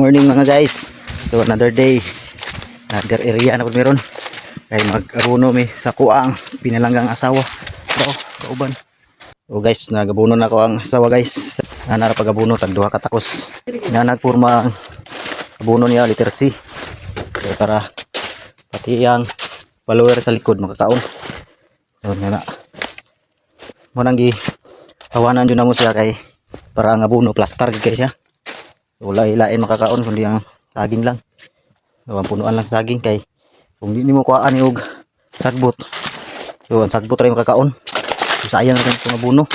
Morning mga guys. So another day. Another area na po meron. Kaya mag-abuno mi sa kuang pinalanggang asawa. So, kauban. So guys, nagabuno na ko ang asawa guys. Ana pag abuno tag duha ka takos. Na nagpurma ang abuno niya liter C. So, para pati ang follower sa likod makakaon. So na. Mo nang gi tawanan jud na mo siya kay para ang abuno plaster gid siya. Wala ilain makakaon kundi ang saging lang. So, ang punuan lang saging kay kung di mo kuhaan og sagbot. So ang sagbot ray makakaon. So, sayang ra kung abuno.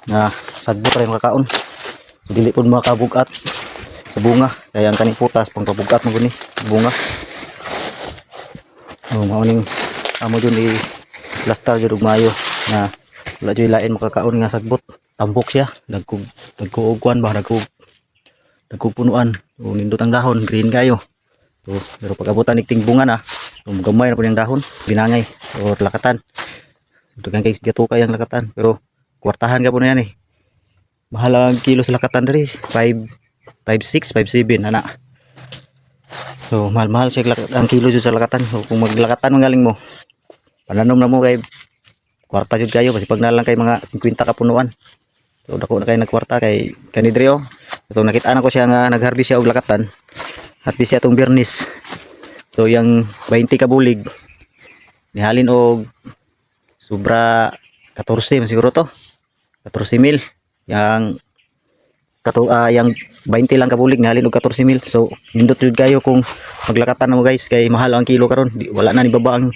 Na sagbot ray makakaon. So, dili pud makabugat sa bunga kay ang kaning putas pang pabugat mo guni bunga. So mao ning amo jud ni plaster jud og mayo na wala jud ilain makakaon nga sagbot. Tambok siya nagkuugkuan ba nagkupunuan o nindot ang dahon green kayo. So pero pag abutan ning bunga na gamay na po yung dahon binangay o lakatan dugang kay gatuka yang lakatan pero kwartahan ka po na yan eh. Mahal ang kilo sa lakatan diri 5.6 5.7 ana. So mahal siya ang kilo jud sa lakatan. So kung maglakatan ang galing mo pananom na mo kay kwarta jud kayo kasi pag nalang kay mga 50 ka punuan. So dako na kay nagkwarta kay kanidri oh. Ito nakita na ko siya nga nagharvest siya og lakatan. Harvest siya tong Biyernes. So yang 20 ka bulig nihalin og sobra 14 man siguro to. 14,000 yang yang 20 lang ka bulig nihalin og 14,000. So nindot jud kayo kung maglakatan mo guys kay mahal ang kilo karon. Wala na ni baba ang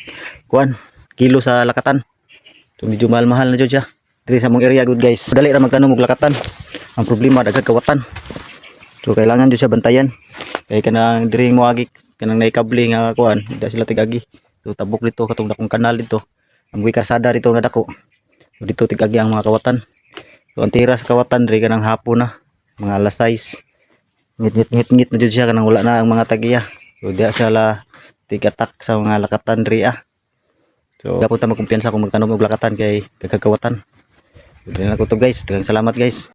kuan kilo sa lakatan. So medyo mahal na jud siya. Diri sa mong area good guys. Dali ra magtanom og lakatan. Ang problema daghang kawatan. So kailangan jud siya bantayan. Kay kanang diri mo agi kanang naikable nga kuan, da sila tigagi. So tabok dito katong dakong kanal dito. Ang karsada dito nga dako. So dito tigagi ang mga kawatan. So ang tira sa kawatan diri kanang hapon na, mga alas 6. Ngit na jud siya kanang wala na ang mga tagiya. So diya sila tigatak sa mga lakatan diri ah. So dapat ta magkumpiyansa kung magtanom og lakatan kay kagkawatan. Dili na ko to guys. Daghang salamat guys.